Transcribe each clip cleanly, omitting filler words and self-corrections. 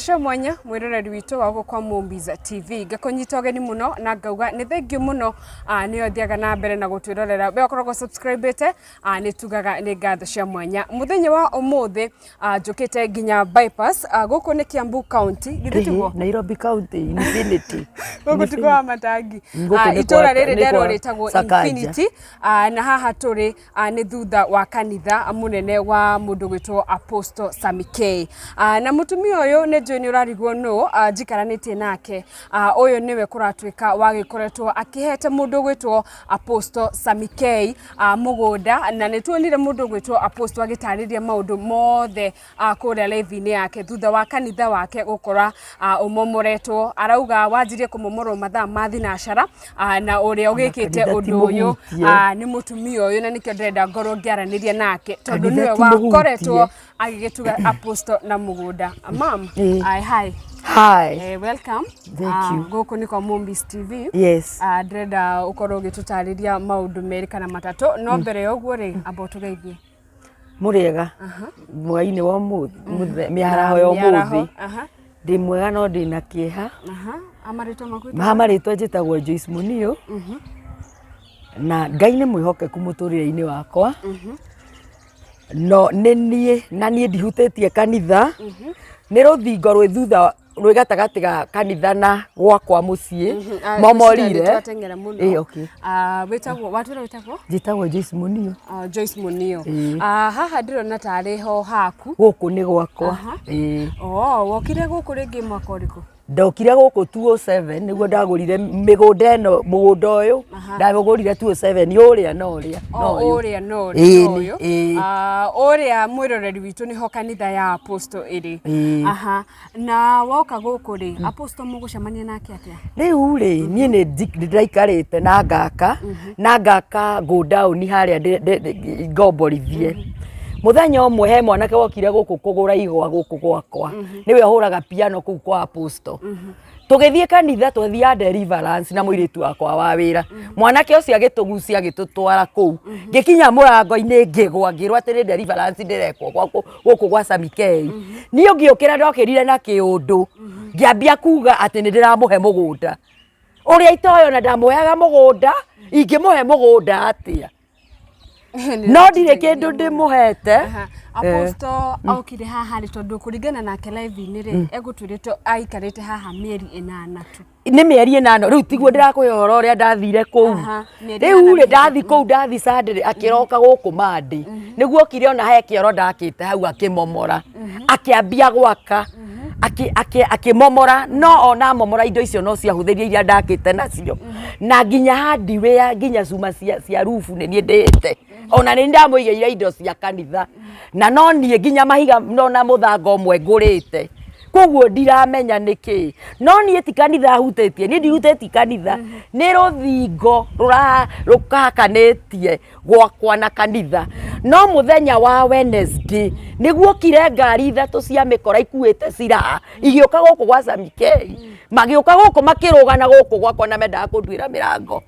cia mwanya mwiroreri witu wa kwa Mumbiza TV ngakonyita ogeni muno na ngauga ni thengio muno ni othiaga na mbere na gutwirorera be okorwo subscribete ni tugaga ni ngatho cia mwanya muthenya wa umuthi njukite nginya bypass guku ni Kiambu County githitwo Nairobi County Infinity guku tukwa matangi itura riri ndero ritagwo Infinity na haha turi ni thutha wa kanitha munene wa mundu gwitwo Apostle Sammy na mutumia uyu ne John urarigwo no njikaranite nake uyu niwe kuratwika wagikoretwo akihete mundu gwitwo Apostle Sammy mugunda na nituonire mundu gwitwo Apostle agitariria maundu mothe kuria live-ini yake thutha wa kanitha wake gukora umomoretwo arauga wanjirie kumomorwo mathaa ma thinacara na uria ugikite undu uyu ni mutumia uyu na nikio ndenda ngorwo ngiaraniria nake tondu niwe wakoretwo agigituga Apostle na mugunda mam hi welcome thank you guku ni kwa Mumbiza TV yes ndenda ukorwo gitutariria maundu meri kana matatu no mbere yoguo ri abo tugeithie muriega mwaini wa muthi miharaho ya muthi ndi mwega no ndi na kieha amaritwa njitagwo Joyce Munio na Ngai ni mwihokeku muturire-ini wakwa no nenie na nie ndihutĩtie kanitha nĩ rũthingo rwĩ thutha rwĩ gatagati ga kanitha na gwakwa muciĩ momorire okay wetagwo watwira wetagwo njitagwo Joyce Munio Joyce Munio haha ndirona tari ho haku guku ni gwakwa wokire guku ringi mwaka uriku ndokire guku 207 niguo ndagurire migunda eno mugunda uyu ndagurire 207 uria no uria uria mwiroreri witu ni ho kanitha ya Apostle iri na woka guku ri Apostle mugucemania nake atia riu ri nie ni ndaikarite na ngaka go down haria ngomborithie muthenya umwe he mwanake wokire guku kugura igwa guku gwakwa niwe ahuraga piano kuu kwa Apostle tugithie kanitha twethia deliverance na muiritu wakwa wa wira mwanake ucio agitugucia agitutwara kuu ngikinya murango-ini ngigwa ngirwa atiri deliverance ndirekwo guku gwa Sammy ni ngiukira ndokirire na kiundu ngiambia kuga ati ni ndiramuhe mugunda uria itoyo na ndamuheaga mugunda ingimuhe mugunda atia no ndire kindu ndimuhete Apostle aukire haha ri tondu kuringana nake live-ini ri egutwirite aikarite haha mieri 8 tu ni mieri 8 riu tiguo ndirakwihora uria ndathire kuu riu ri ndathi kuu ndathi Sunday akiroka guku Monday niguo kire ona he kioro ndakite hau akimomora akiambia gwaka akimomora no ona momora indo icio no ciahuthiria iria ndakite nacio na nginya hardware nginya cuma cia rufu ni nie ndite ona ni ndamuigeire indo cia kanitha na no nie nginya mahiga no na muthango umwe ngurite koguo ndiramenya niki no nie ti kanitha hutĩtie ni ndihutĩtie kanitha ni ruthingo rukakanetie gwakwa na kanitha no muthenya wa Wednesday niguo kire ngari ithatu cia mikora ikuite ciraha igioka guku gwa Sammy magioka guku makirugana guku gwakwa na menda kunduira mirango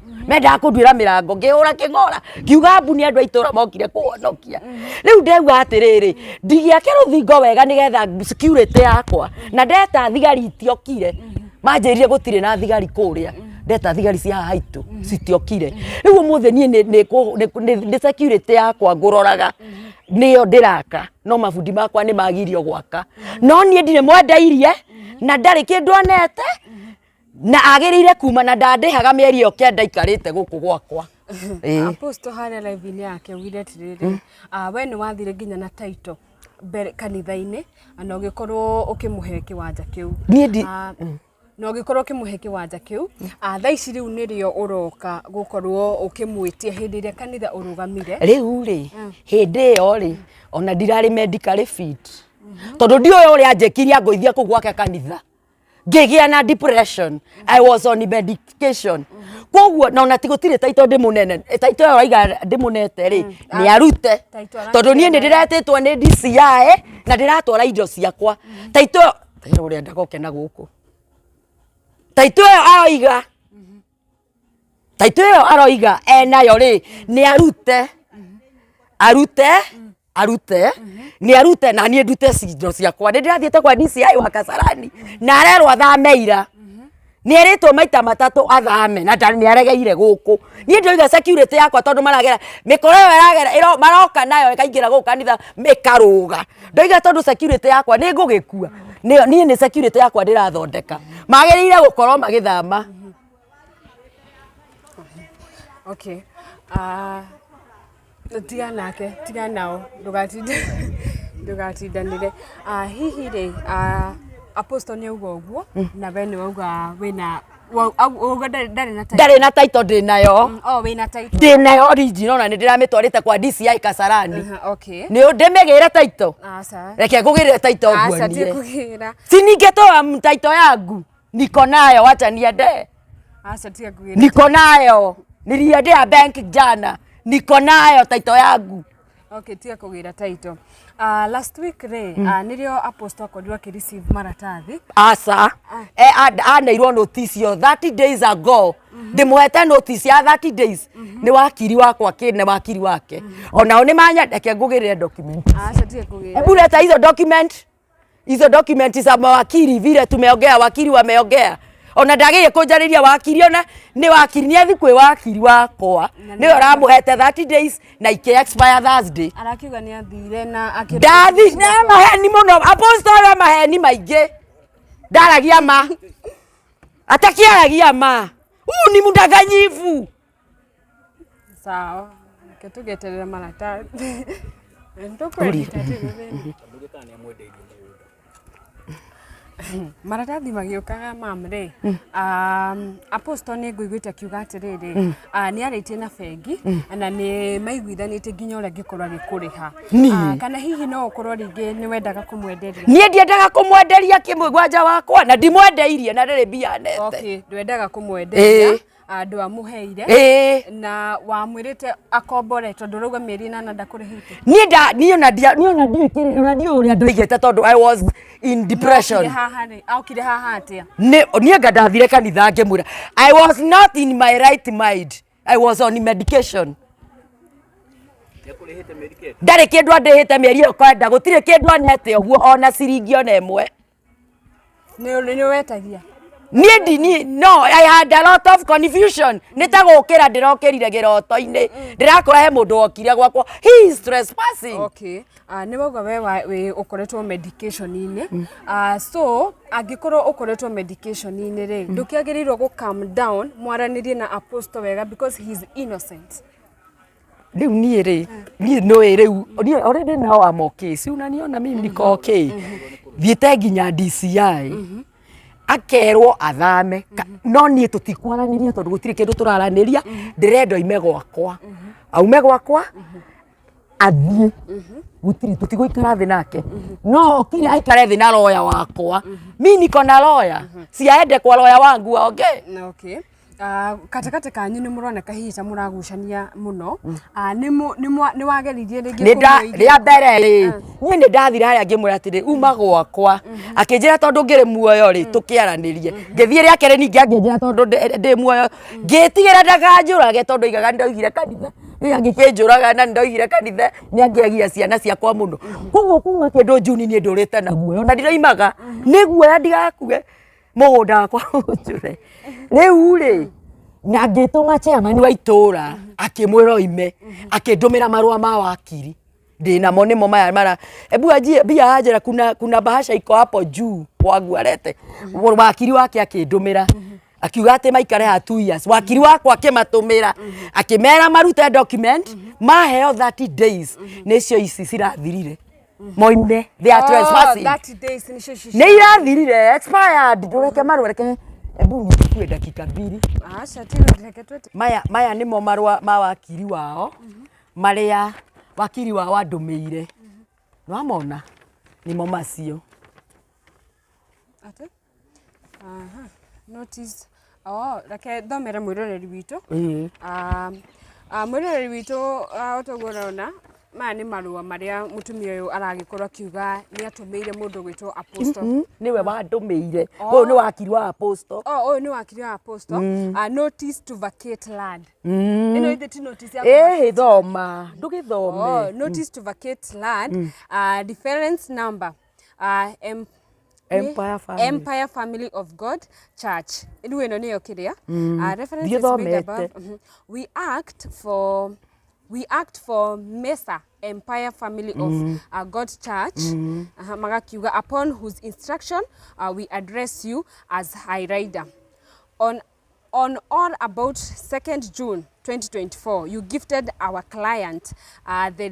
ngihura kingora ngiuga mbuni andu aitura mokire kuhonokia riu ndeuga atiriri ndigiake ruthingo wega nigetha security yakwa na ndeta thigari itiokire manjirire gutire na thigari kuria ndeta thigari cia haitu citiokire riu muthe nie ni security yakwa nguroraga niyo ndiraka no mabundi makwa ni magirio gwaka no nie ndire mwendeirie na ndari kindu onete na agirire kuma na ndandihaga mieri yo kenda ikarite guku gwakwa Apostle hana live-ini yake ugire tiriri we ni wathire nginya na title kanitha-ini na ugikorwo ukimuhe kiwanja kiu no gikorwo kimuhe kiwanja kiu thaa ici riu nirio uroka gukorwo ukimwitia hindi iria kanitha urugamire riu ri hindi yo ri ona ndirari medical fit tondu ndioyo uri anjekiria ngoithia ku gwake kanitha ngigia na depression I was on medication koguo na ona tigutire taito ndi munene taito yo raiga ndi munete ri ni arute tondu nie ndiretitwo ni DCI na ndiratwara indo ciakwa taito uri ndagokena guku taito yo aroiga enayo ri ni arute arute ni arute na nie ndute cindo ciakwa ndi ndirathiete kwa DCI wa Kasarani na arerwa thameira ni eritwo maita matatu athame na ndari ni aregeire guku ni ndoiga security yakwa tondu maragera mikoro yo iragera maroka nayo ikaingira guku kanitha mikaruga ndoiga tondu security yakwa ni ngugikua ni security yakwa ndirathondeka magirire gukorwo magithama. Okay. Tiga nao ndugatindanire hihi ri apostle ni ugo uguo na bene uga wina ndari na title ndinayo wina title ndinayo original na ndiramitwarite kwa DCI Kasarani. Okay ni ndimigire title reke ngugire title guo siningetoa title yangu niko nayo wacha niende tiga kugire niko nayo niliendea bank jana niko nayo title yangu. Okay, tiga kugira title. Last week nirio apostle akorirwo receive maratathi. Asa anairwo notice yo 30 days ago. Ndimuhete notice ya 30 days. Ni wakiri wakwa kine wakiri wake. Ona oni manyandeke ngugirire document. Tiga kugira. Hebu leta hizo document. Hizo document za mawakili vile tumeongea wakili wameongea. Ona ndagire kunjariria wakiri ona ni wakiri ni athi kwi wakiri wakwa ni oramuhete 30 days na ike expire Thursday arakiuga ni athire na ndathi na maheni muno apostle maheni maingi ndaragia ma atakiaragia ma ni mudaganyivu sawa ketugeterera maratathi ndokwendita maratathi magiokaga mamre apostle ni nguiguite kiuga atiriri ni aritie na bengi na ni maiguithanite nginya uria ngikorwa gikuriha kana hihi no ukorwo ringi ni wendaga kumwenderia nie ndiendaga kumwenderia kimwe gwanja wakwa na ndimwendeirie na ndiri bia nete. Okay ndwendaga kumwenderia andu amuheire na wamwirite akombore tondu rauga mieri 8 ndakurihite nie ona ndio uria ndoigete tondu I was in depression aukire haha atia nie ngathire kanitha ngimwira I was not in my right mind. I was on medication. Ndari kindu andihite mieri kwenda gutire kindu anete uguo ona ciringi ona imwe ni wetagia no I had a lot of confusion nitagukira ndirokirire giroto-ini ndirakora he mundu okire gwakwa he is trespassing. Okay ni wauga we ukoretwo medication-ini so angikorwo ukoretwo medication-ini ri ndukiagirirwo go calm down mwaranirie na apostle wega because he is innocent. Riu nie ri nie no riu already now I'm okay si unaniona mimi niko okay thiete nginya DCI akerwo athame no nie tutikwaraniria tondu gutire kindu turaraniria ndirendo ime gwakwa aume gwakwa athie gutire tutiguikara thi nake no kile aikare thi na lawyer wakwa mimi niko na lawyer si aende kwa lawyer wangu okay. Okay katakata kanyu ni muroneka hihi ta muragucania muno ni wageririe ringi ria mbere ri ni ndathira haria ngimwira atiri uma gwakwa akinjira tondu ngiri muoyo ri tukiaranirie ngithie ria kere ningi anginjira tondu ndi muoyo ngitigira ndaganjurage tondu igaga ndoigire kanitha angikinjuraga na ndoigire kanitha ni angiagia ciana ciakwa muno koguo kuma kindu njuni ni ndurite na muoyo na ndiraimaga ni guoya ndigakue mugunda wakwa njure riu ri na ngituma chairman wa itura akimwira oime akindumira marua ma wakiri ndina mo nimo mara ebu ajie bia ajira kuna bahasha iko hapo juu wangu arete wakiri wake akindumira akiuga ati maikare ha 2 years wakiri wakwa akimatumira akimera marute document maheo 30 days nicio ici cirathirire moime they are trespassing 30 days ni irathirire expired ndureke marua reke ebu nikue dakika 2 reke twete maya nimo marua ma wakiri wao maria wakiri wao andumeire nwamona nimo macio ate notice reke thomere mwiroreri witu mwiroreri witu utogorona ma ni marua maria mutumia uyu aragikorwa kiuga ni atumeire mundu gwitwo apostle niwe wandumeire uyu ni wakiri wa apostle uyu ni wakiri wa apostle notice to vacate land ino itheti notice ya thoma ndugithome notice to vacate land reference number Empire Family of God Church. Idu eno niyo kiria. Reference is made above. We act for Mesa Empire Family of God Church. Magakiuga upon whose instruction we address you as High Rider. On or about 2nd June 2024, you gifted our client the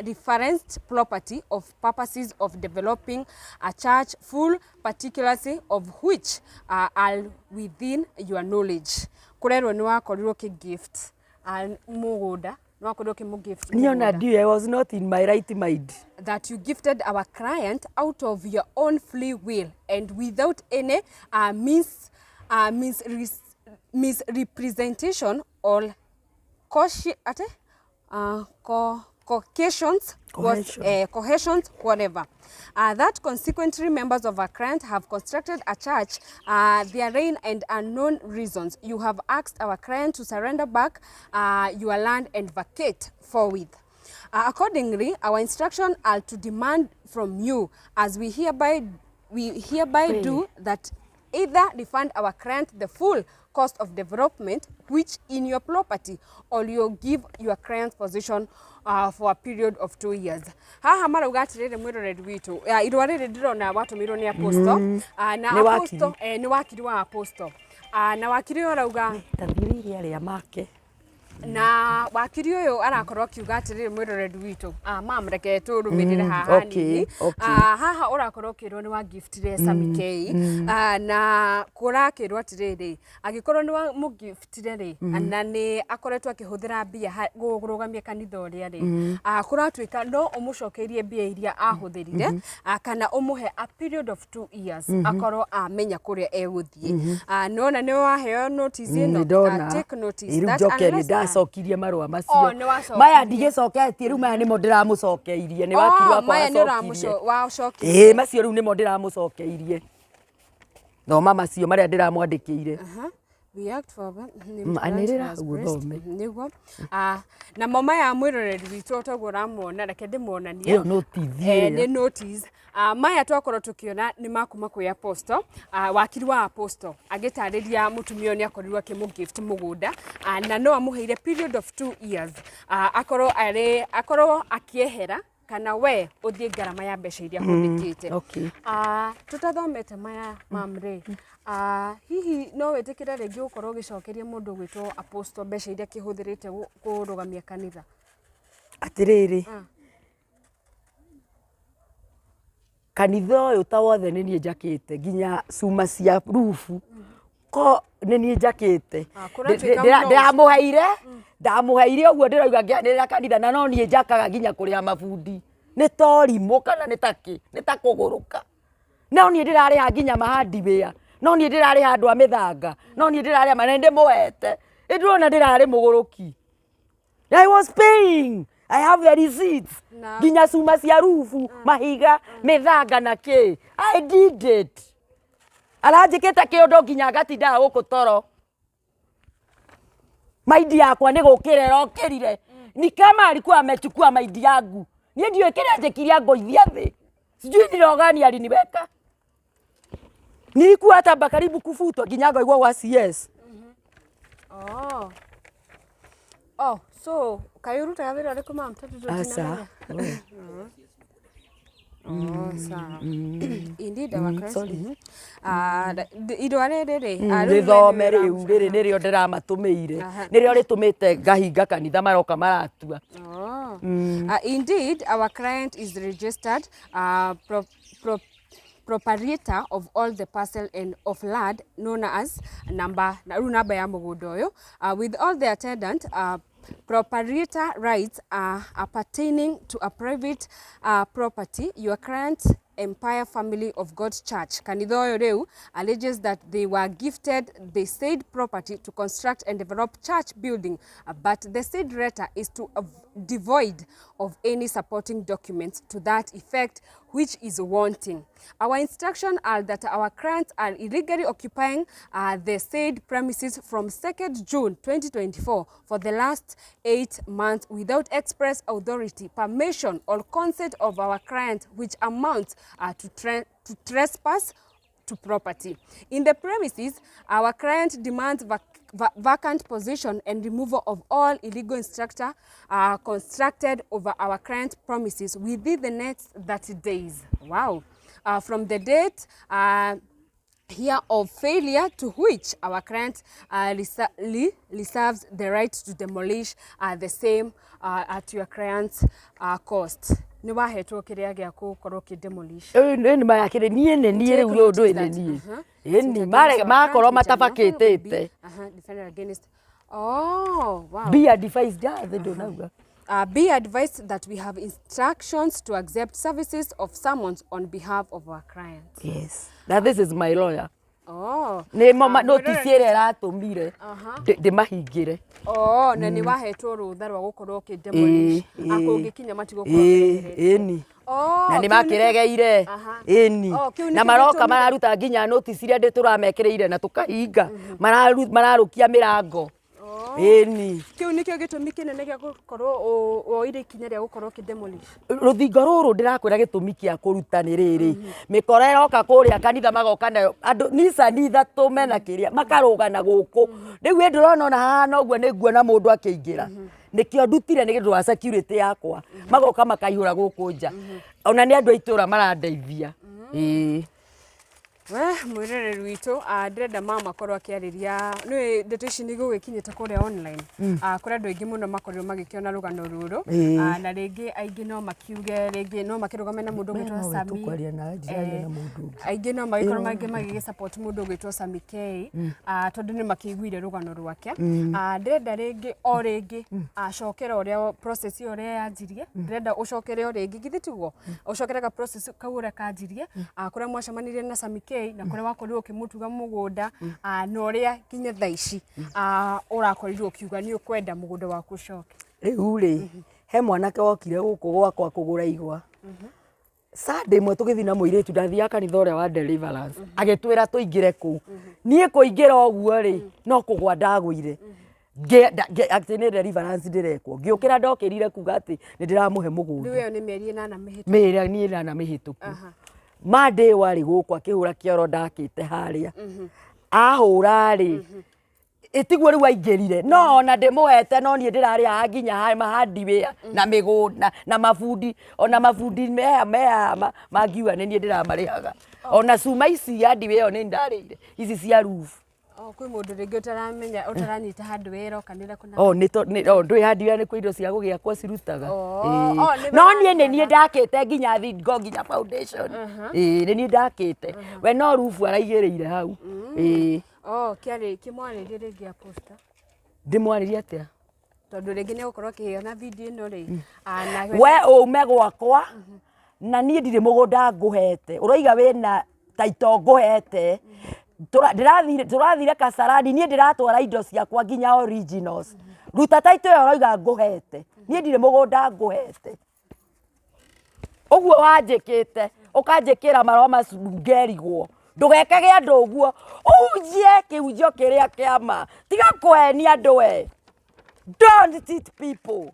referenced property of purposes of developing a church, full particulars of which are within your knowledge. Kurero ni wakorirwo ki gift mugunda ni wakorirwo ki gift. Niona I was not in my right mind. That you gifted our client out of your own free will and without any misrepresentation or cohesions, whatever. That consequently members of our client have constructed a church therein and unknown reasons. You have asked our client to surrender back your land and vacate forthwith. Accordingly, our instructions are to demand from you, as we hereby do, that either refund our client the full cost of development which in your property, or you give your client's position for a period of 2 years. Haha marauga atiriri mwiroreri witu irwa riri ndirona watumirwo ni apostle na apostle ni wakiri wa apostle na wakiri urauga tathiriria aria make na wakiri uyu arakorwo kiuga atiriri mwiroreri witu mamreke turumirire haha nini haha urakorwo kirwo ni wa giftire Sammy K na kurakirwo atiriri agikorwo ni wa mugiftire ri na ni akoretwo akihuthira mbia gurugamia kanitha uria ri kuratwika no umucokeirie mbia iria ahuthirire kana umuhe a period of 2 years akorwo amenya kuria eguthie nona ni waheo notice ino take notice that unless cokirie marua macio maya ndigicoketie riu maya nimo ndiramucokeirie ni wakiri wakwa maya ni uramucokeire macio riu nimo ndiramucokeirie thoma macio maria ndiramwandikiire we act for anirira guthome niguo na mama ya mwiroreri witu togora muona reke ndimuonanie iyo notice ni notice maya twakorwo tukiona ni makuma kwi apostle wakiri wa apostle agitariria mutumia ni akorirwa ki gift mugunda na no amuheire period of 2 years akorwo akiehera kana we uthie ngarama ya mbeca iria hundikite tutathomete maya mamre hihi no wetikire ringi ukorwo gicokerie mundu gwitwo apostle mbeca iria kihuthirite kurugamia kanitha atiriri kanitha uyu ta wothe ni nie njakite nginya cuma cia rufu ko ni nie njakite ndamuheire uguo ndirauga ngianirira kanitha na no nie njakaga nginya kuria mabundi ni torimo kana ni taki ni takuguruka no nie ndirariha nginya mahandi wia no nie ndirariha andu a mithanga no nie ndirariha manende muwete ndirona ndirari muguruki I was paying. I have the receipts. Ginya cuma cia rufu, mahiga, mithanga na ki. I did it. Aranjikite kiundo ginya gatinda guku toro. Maidi yakwa ni gukirera okirire. Ni kama alikuwa amechukua maidi yangu. Ni ndio kile ajekiria ngoithia thi. Sijui ni rogani aliniweka. Nilikuwa hata karibu kufutwa ginya ngoigwa wa CS. So kayuruta yavira riko mama asa indeed our Christ idware rithome riu riri nirio ndiramatumire nirio ritumite ngahinga kanitha maroka maratua indeed our client is registered proprietor of all the parcel and of land known as number ya mugunda uyu with all the attendant proprietor rights appertaining to a private property. Your client Empire Family of God Church kanitha uyu riu alleges that they were gifted the said property to construct and develop church building, but the said renter is to devoid of any supporting documents to that effect which is wanting. Our instructions are that our clients are illegally occupying the said premises from 2nd June 2024 for the last 8 months without express authority, permission or consent of our client, which amounts to trespass to property. In the premises, our client demands vacant possession and removal of all illegal structure constructed over our client premises within the next 30 days. Wow. From the date here of failure to which our client reserves the right to demolish the same at your client's cost. Ni wahetwo kiria gia gukorwo ki demolish ni mayakire nie riu undu ni ni mare makorwo matabakitite defender against. Oh wow. Be advised they don't know. Be advised that we have instructions to accept services of summons on behalf of our clients. Yes, now this is my lawyer. Oh, ne mama notice ire ratumire de mahingire. Oh, na ni wahetwo rutha rwa gukorwo ki demolish akungikinya matigo kwa ni na ni makiregeire ni na maroka mararuta nginya notice ire ndi turamekereire na tukahinga mararukia mirango ni kiu nikio gitumi kinene gia gukorwo oire ikinya ria gukorwo ki demolish ruthingo ruru ndirakwira gitumi kia kuruta ni riri mikora iroka kuria kanitha magoka nayo andu nisani ithatu mena kiria makarugana guku riu ndurona ona hana uguo niguona mundu akiingira nikio ndutire ni gindu wa security yakwa magoka makaihura guku nja ona ni andu aitura marandeithia mwirereri witu ndrenda mama korwo akiariria ni ndeto ici ni gugikinyite kuria online kuria andu aingi muno makorirwo magikiona rugano ruru na ringi aingi no makiuge ringi no makirugame na mundu gwitwa Sammy aingi no magikorwo magi support mundu gwitwa Sammy K tondu ni makiguire rugano rwake ndrenda ringi o ringi acokera uria process uria yanjirie ndrenda ucokere o ringi githitugo ucokere ka process kaura kanjirie kuria mwacemanirie na Sammy K na kuria wakorirwo kimutuga mugunda na uria kinya thaici urakorirwo kiuga ni ukwenda mugunda waku coke riu ri he mwanake wokire guku gwakwa kugura igwa Sunday mwe tugithi na muiritu ndathia kanitha uria wa Deliverance agitwira tuingire ku nie kuingira oguo ri no kugwa ndagwire actini Deliverance ndirekwo ngiukira ndokirire kuga ati ni ndiramuhe mugunda riu ni mieri 8 mihituku mieri ni 8 mihituku Made wari guku akihura kioro ndakite haria ahura ri itigwo riu aingirire no ona ndimuhete no nie ndirari ha nginya ha mahandi wia na migunda na mafundi ona mafundi meha magiwa ni nie ndiramarihaga ona cuma ici handi wia ni ndarire ici cia roof kwi mundu ringi utaramenya utaranyita handu wera kanira kuna ndwi handi wia ni kwi indo cia gugiakwa cirutaga no nie nie ndakite nginya thingo nginya foundation ni nie ndakite we no roof araigirire hau kiari kimwaririe ringi ya poster ndimwaririe atia tondu ringi ni gukorwo kiona video ino ri we ume gwakwa na nie ndiri mugunda nguhete uroiga wina taito nguhete turathire Kasarani nie ndiratwara indo ciakwa nginya originals ruta taito yo uroiga nguhete nie ndiri mugunda nguhete uguo wanjikite ukanjikira marwa macungerigwo ndugekage andu uguo ujie kiunjio kiria kiama tiga kuhenia andu we don't cheat people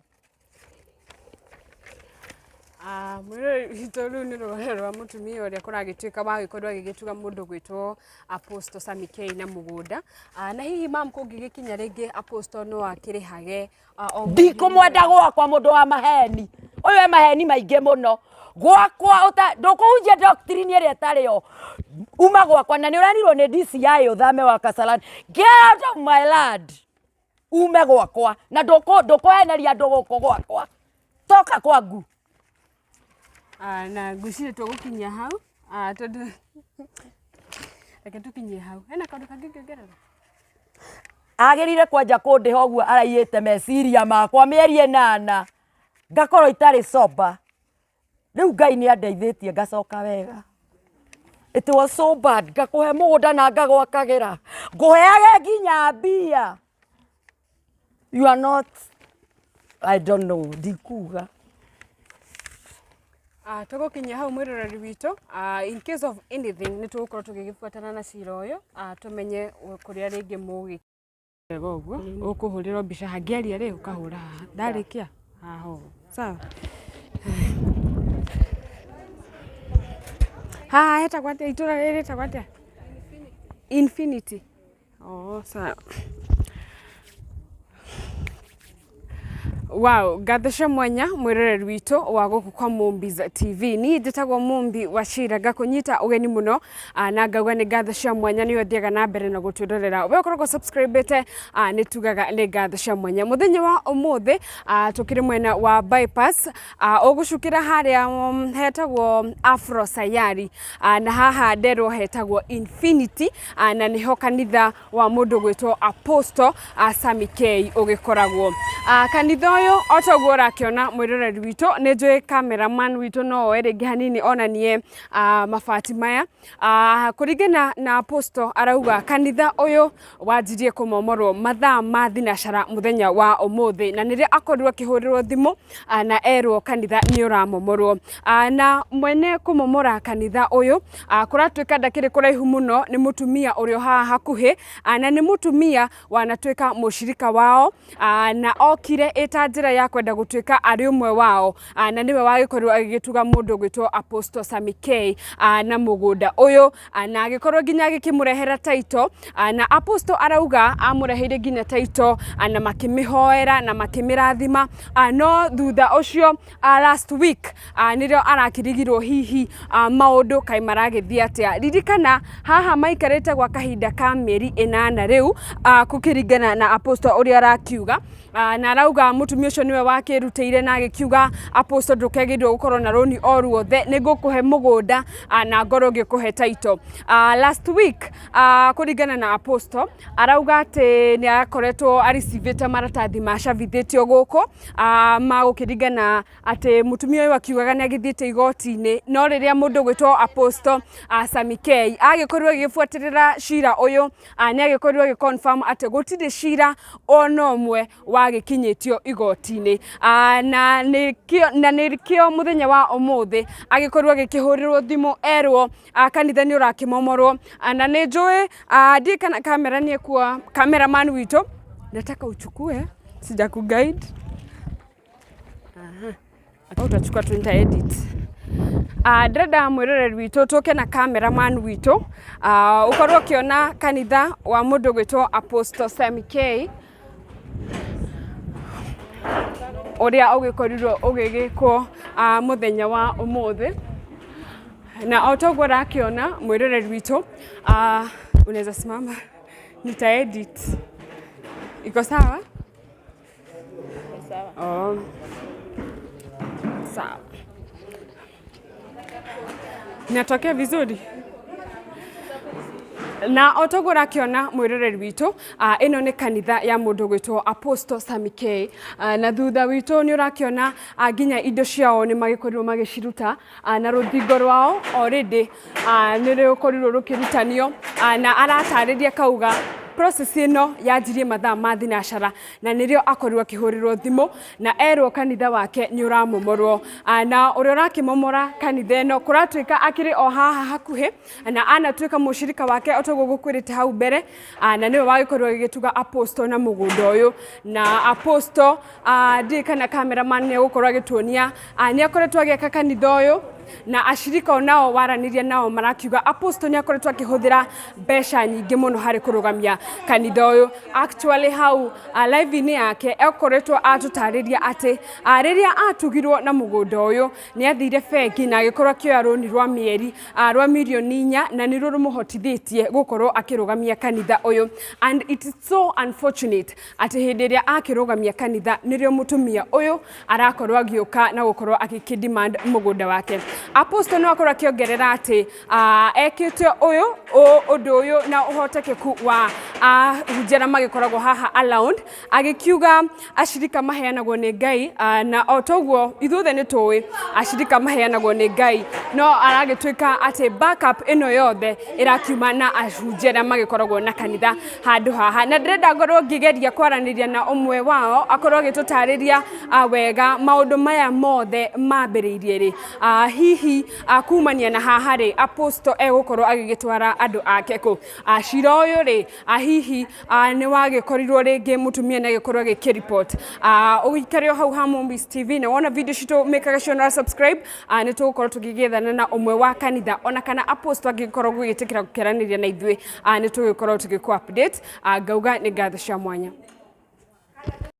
mwere itolu ni rwa mutumia uria kuragituika wagikorwo agigituga mundu gwitwo Apostle Sammy K na mugunda na hihi mam kungigikinya ringi Apostle no akirihage ndikumwenda gwakwa mundu wa maheni uyu maheni maingi muno gwakwa ndukunjia doctrine iria tario uma gwakwa na ni uranirwo ni DCI uthame wa Kasarani get out of my land ume gwakwa na ndukuheneria andu guku gwakwa toka kwangu na gucire tugukinya hau tondu reke tukinye hau hena kandu kangiongerera agirire kwanja kundiha uguo araiyite meciria makwa mieri 8 ngakorwo itari soba riu Ngai ni andeithitie ngacoka wega it was so bad ngakuhe mugunda na ngagwakagira nguheage nginya mbia you are not I don't know, ndikuga. Tugukinya hau mwiroreri witu in case of anything ni tugukorwo tugigibuatana na cira uyu tumenye kuria ringi mugi wega uguo ukuhurirwo mbica hangiaria ri ukahura ndarikia aho sawa hetagwo atia itura riri hetagwo atia Infinity sawa. Wow, gathesha mwanya mwiroreri witu wa guku kwa Mumbi's TV. Ni ndetagwo Mumbi wa Shira gakunyita ugeni muno na ngauga ni gathesha mwanya ni othiaga na mbere na gutwirorera. We ukoragwo subscribete ni tugaga ni gathesha mwanya. Muthenya wa umuthi tukiri mwena wa bypass ugucukira haria hetagwo Afro Sayari na haha ndero hetagwo Infinity na niho kanitha wa mundu gwitwo Apostle Sammy K ugikoragwo. Kanitha uyu otogwo rakiona mwiroreri witu ni njui cameraman witu no eringi hanini onanie mabati maya kuringana na Apostle arauga kanitha uyu wanjirie kumomorwo mathaa ma thinacara muthenya wa umuthi na niria akorirwo akihurirwo thimu na erwo kanitha ni uramomorwo na mwene kumomora kanitha uyu kuratwika ndakiri kuraihu muno ni mutumia urio haha hakuhi na ni mutumia wanatwika mushirika wao na okire eta njira ya kwenda gutwika ari umwe wao na niwe wagikorwo agituga mundu gwitwo Apostle Sammy K na mugunda uyu na agikorwo ginya agikimurehera taito na Apostle arauga amureheire ginya taito na makimihoera na makimirathima no thutha ucio last week nirio arakirigirwo hihi maundu kai maragithia atia ririkana haha maikarite gwa kahinda ka mieri 8 riu kukiringana na Apostle uria arakiuga na arauga mutumia ucio niwe wakirutire na agikiuga Apostle ndukegirwo gukorwo na roni oruothe nigukuhe mugunda na ngoro ngikuhe taito last week kuringana na Apostle arauga ati ni akoretwo arecivite maratathi macavithitio guku magukiringana ati mutumia uyu akiugaga ni agithiite igoti-ini no riria mundu gwitwo Apostle Sammy K agikorwo agibuatirira cira uyu ni agikorwo agiconfirm ati gutire cira ono umwe wagikinyitio igoti-ini na nirikio muthenya wa umuthi agikorwo agikihurirwo thimu erwo kanitha ni urakimomorwo na ni njui ndikana kamera ni kwa cameraman witu nataka uchukue sija ku guide utachukua tu nita edit ndreda mwiroreri witu tuke na cameraman witu ukorwo kiona kanitha wa mundu gwitwo Apostle Sammy K uria ugikorirwo ugigikwo muthenya wa umuthi na otogwo rakiona mwiroreri witu unaweza simama nita edit iko sawa sawa sawa natokea vizuri na otogwo rakiona mwiroreri witu ino ni kanitha ya mundu gwitwo Apostle Sammy K na thutha witu ni urakiona ginya indo ciao ni magikorirwo magiciruta na ruthingo rwao already ni rukorirwo rukirutanio na aratariria kauga process ino yajirie mathaa ma thinacara na nirio akorirwo akihurirwo thimu na erwo kanitha wake ni uramomorwo na uria urakimomora kanitha ino kuratwika akiri o haha hakuhi na anatwika mushirika wake otogwo gukwirite hau mbere na niwe wagikorwo agituga Apostle na mugunda uyu na Apostle ndikana cameraman ni gukorwo agituonia ni akoretwo agiaka kanitha uyu na ashirika nao waraniria nao marakiuga Apostle ni akoretwo akihuthira besha nyingi muno hari kurugamia kanitha uyu actually hau live ni yake akoretwo atutariria ati riria atugirwo na mugunda uyu ni athire bengi na agikorwo akioya roni rwa mieri rwa milioni 4 na niru rumuhotithitie gukorwo akirugamia kanitha uyu and it is so unfortunate ati hindiria akirugamia kanitha nirio mutumia uyu arakorwo agiuka na gukorwo akidemand mugunda wake Apostle no akorwo akiongerera ati ekite uyu undu uyu na uhotekeku wa hunjĩra magĩkoragwo haha around agĩkiuga acirika maheanagwo nĩ Ngai na o toguo ithuothe nĩ tũĩ acirika maheanagwo nĩ Ngai no aragĩtuĩka atĩ backup ĩno yothe ĩrakiuma na ahunjĩra magĩkoragwo na kanitha handũ haha na ndĩrenda ngorwo ngĩgeria kwaranĩria na ũmwe wao akorwo agĩtũtarĩria wega maũndũ maya mothe mambĩrĩirie rĩ hihi kumania na haha rĩ apostle egũkorwo agĩgĩtwara andũ ake kũ cira ũyũ rĩ hihi nĩ wagĩkorirwo rĩngĩ Mutumia nĩ agĩkorwo agĩkĩreport ũgĩikare hau ha Movies TV na wona video citũ make sure na subscribe nĩ tũgũkorwo tũgĩgĩethana na ũmwe wa kanitha ona kana apostle angĩkorwo gũgĩtĩkĩra gũkĩaranĩria na ithuĩ nĩ tũgũkorwo tũgĩkũ update ngauga nĩ ngatho cia mwanya.